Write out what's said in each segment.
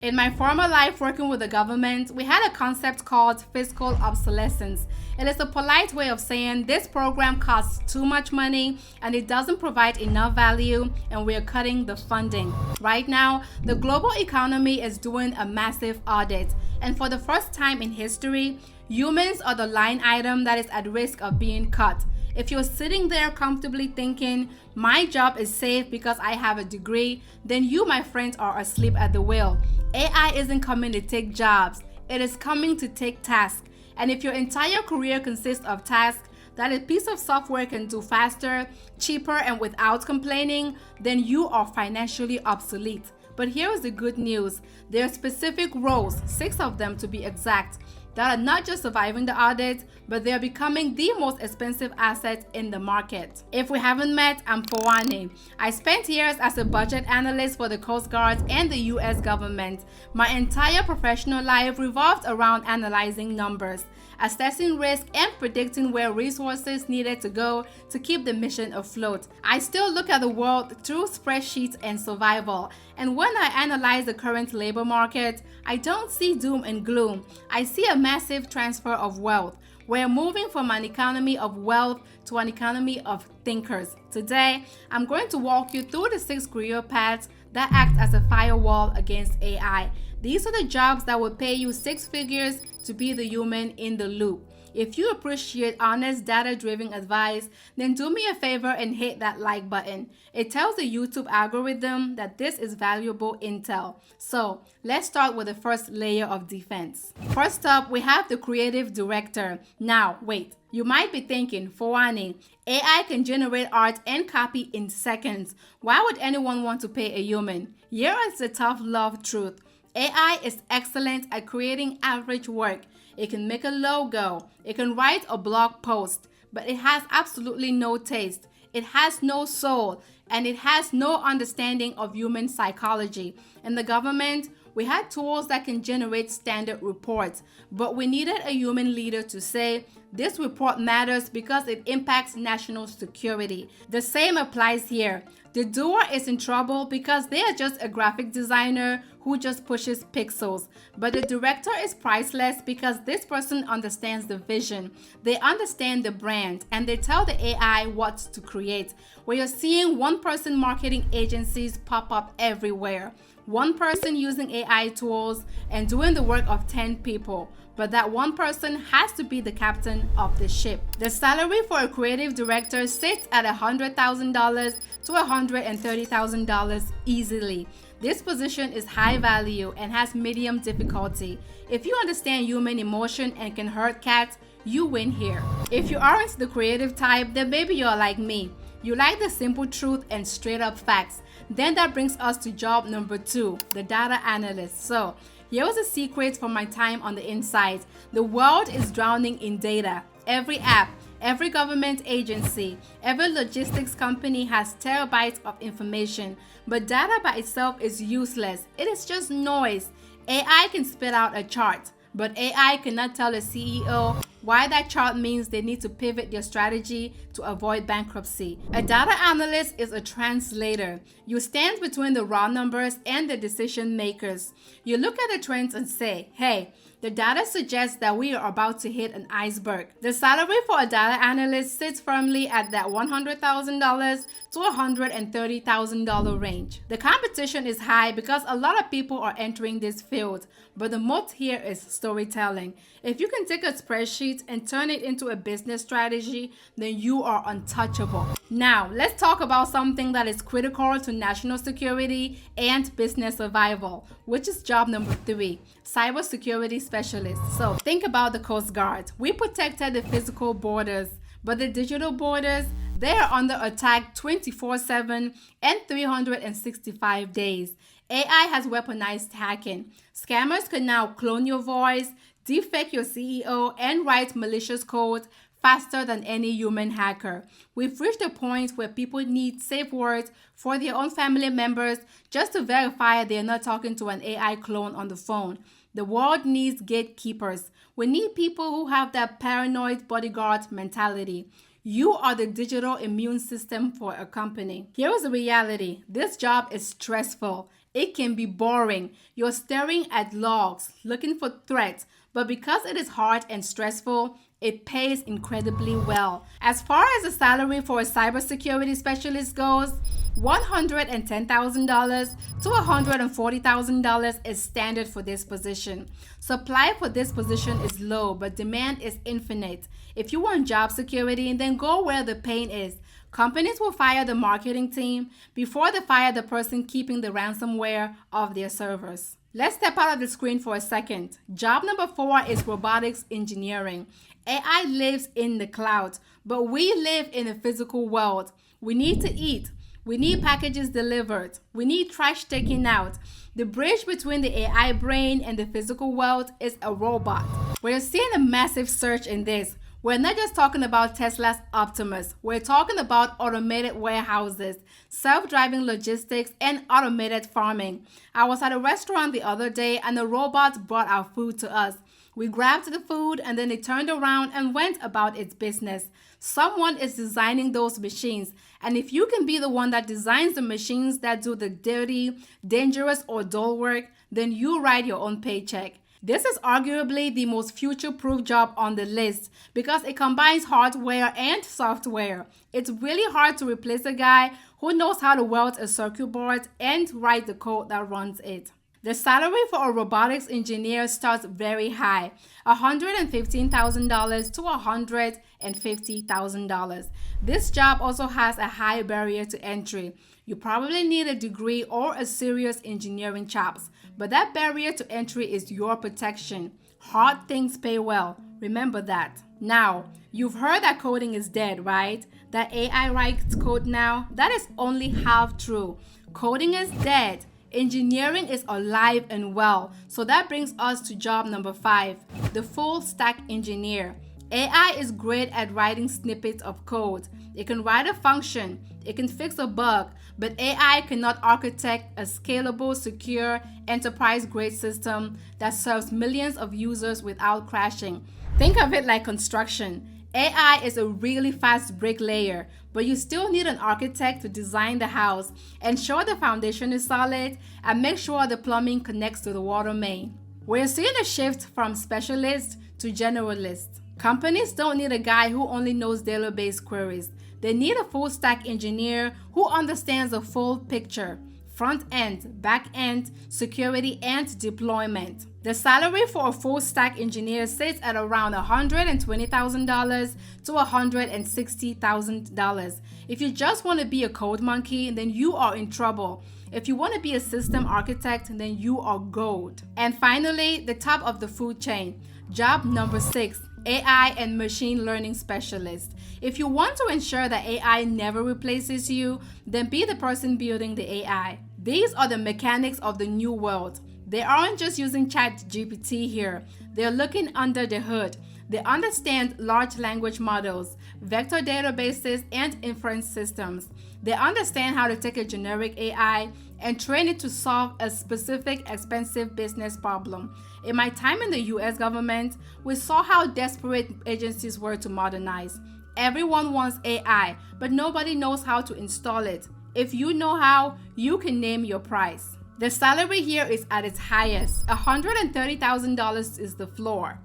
In my former life working with the government, we had a concept called fiscal obsolescence. It is a polite way of saying this program costs too much money and it doesn't provide enough value and we are cutting the funding. Right now, the global economy is doing a massive audit, and for the first time in history, humans are the line item that is at risk of being cut. If you're sitting there comfortably thinking, my job is safe because I have a degree, then you, my friends, are asleep at the wheel. AI isn't coming to take jobs, it is coming to take tasks. And if your entire career consists of tasks that a piece of software can do faster, cheaper, and without complaining, then you are financially obsolete. But here is the good news. There are specific roles, 6 of them to be exact, that are not just surviving the audit, but they are becoming the most expensive assets in the market. If we haven't met, I'm Fawani. I spent years as a budget analyst for the Coast Guard and the US government. My entire professional life revolved around analyzing numbers, assessing risk, and predicting where resources needed to go to keep the mission afloat. I still look at the world through spreadsheets and survival. And when I analyze the current labor market, I don't see doom and gloom. I see a massive transfer of wealth. We're moving from an economy of wealth to an economy of thinkers. Today, I'm going to walk you through the 6 career paths that act as a firewall against AI. These are the jobs that will pay you 6 figures to be the human in the loop. If you appreciate honest, data-driven advice, then do me a favor and hit that like button. It tells the YouTube algorithm that this is valuable intel. So let's start with the first layer of defense. First up, we have the creative director. Now, wait. You might be thinking, Fawani, AI can generate art and copy in seconds. Why would anyone want to pay a human? Here is the tough love truth. AI is excellent at creating average work. It can make a logo, it can write a blog post, but it has absolutely no taste. It has no soul, and it has no understanding of human psychology. In the government, we had tools that can generate standard reports, but we needed a human leader to say, this report matters because it impacts national security. The same applies here. The doer is in trouble because they are just a graphic designer who just pushes pixels. But the director is priceless because this person understands the vision. They understand the brand and they tell the AI what to create. We are seeing one-person marketing agencies pop up everywhere. One person using AI tools and doing the work of 10 people. But that one person has to be the captain of the ship. The salary for a creative director sits at $100,000 to $130,000 easily. This position is high value and has medium difficulty. If you understand human emotion and can herd cats, you win here. If you aren't the creative type, then maybe you're like me. You like the simple truth and straight up facts. Then that brings us to job number 2, the data analyst. So here was a secret from my time on the inside. The world is drowning in data. Every app, every government agency, every logistics company has terabytes of information, but data by itself is useless. It is just noise. AI can spit out a chart, but AI cannot tell a CEO why that chart means they need to pivot their strategy to avoid bankruptcy. A data analyst is a translator. You stand between the raw numbers and the decision makers. You look at the trends and say, hey, the data suggests that we are about to hit an iceberg. The salary for a data analyst sits firmly at that $100,000 to $130,000 range. The competition is high because a lot of people are entering this field, but the moat here is storytelling. If you can take a spreadsheet and turn it into a business strategy, then you are untouchable. Now, let's talk about something that is critical to national security and business survival, which is job number 3, cybersecurity specialist. So think about the Coast Guard. We protected the physical borders, but the digital borders, they are under attack 24/7 and 365 days. AI has weaponized hacking. Scammers can now clone your voice, defect your CEO, and write malicious code faster than any human hacker. We've reached a point where people need safe words for their own family members just to verify they're not talking to an AI clone on the phone. The world needs gatekeepers. We need people who have that paranoid bodyguard mentality. You are the digital immune system for a company. Here is the reality. This job is stressful. It can be boring. You're staring at logs, looking for threats, but because it is hard and stressful, it pays incredibly well. As far as the salary for a cybersecurity specialist goes, $110,000 to $140,000 is standard for this position. Supply for this position is low, but demand is infinite. If you want job security, then go where the pain is. Companies will fire the marketing team before they fire the person keeping the ransomware off their servers. Let's step out of the screen for a second. Job number 4 is robotics engineering. AI lives in the cloud, but we live in a physical world. We need to eat. We need packages delivered. We need trash taken out. The bridge between the AI brain and the physical world is a robot. We're seeing a massive surge in this. We're not just talking about Tesla's Optimus. We're talking about automated warehouses, self-driving logistics, and automated farming. I was at a restaurant the other day and the robot brought our food to us. We grabbed the food and then it turned around and went about its business. Someone is designing those machines. And if you can be the one that designs the machines that do the dirty, dangerous, or dull work, then you write your own paycheck. This is arguably the most future-proof job on the list because it combines hardware and software. It's really hard to replace a guy who knows how to weld a circuit board and write the code that runs it. The salary for a robotics engineer starts very high, $115,000 to $150,000. This job also has a high barrier to entry. You probably need a degree or a serious engineering chops, but that barrier to entry is your protection. Hard things pay well. Remember that. Now, you've heard that coding is dead, right? That AI writes code now? That is only half true. Coding is dead. Engineering is alive and well. So that brings us to job number 5, the full stack engineer. AI is great at writing snippets of code. It can write a function, it can fix a bug, but AI cannot architect a scalable, secure, enterprise-grade system that serves millions of users without crashing. Think of it like construction. AI is a really fast bricklayer, but you still need an architect to design the house, ensure the foundation is solid, and make sure the plumbing connects to the water main. We're seeing a shift from specialist to generalist. Companies don't need a guy who only knows database queries. They need a full stack engineer who understands the full picture: front end, back end, security, and deployment. The salary for a full stack engineer sits at around $120,000 to $160,000. If you just want to be a code monkey, then you are in trouble. If you want to be a system architect, then you are gold. And finally, the top of the food chain, job number 6. AI and machine learning specialist. If you want to ensure that AI never replaces you, then be the person building the AI. These are the mechanics of the new world. They aren't just using ChatGPT here. They're looking under the hood. They understand large language models, vector databases, and inference systems. They understand how to take a generic AI and train it to solve a specific expensive business problem. In my time in the US government, we saw how desperate agencies were to modernize. Everyone wants AI, but nobody knows how to install it. If you know how, you can name your price. The salary here is at its highest. $130,000 is the floor.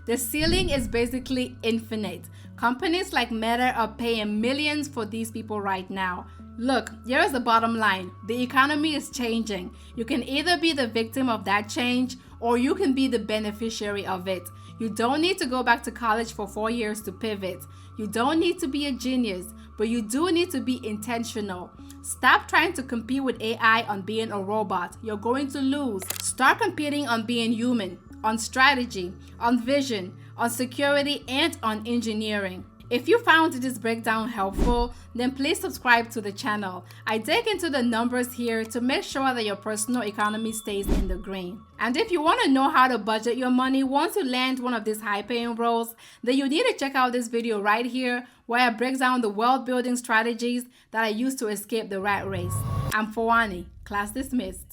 The ceiling is basically infinite. Companies like Meta are paying millions for these people right now. Look, here's the bottom line. The economy is changing. You can either be the victim of that change or you can be the beneficiary of it. You don't need to go back to college for 4 years to pivot. You don't need to be a genius, but you do need to be intentional. Stop trying to compete with AI on being a robot. You're going to lose. Start competing on being human, on strategy, on vision, on security, and on engineering. If you found this breakdown helpful, then please subscribe to the channel. I dig into the numbers here to make sure that your personal economy stays in the green. And if you want to know how to budget your money once you land one of these high-paying roles, then you need to check out this video right here where I break down the wealth-building strategies that I use to escape the rat race. I'm Fawani, class dismissed.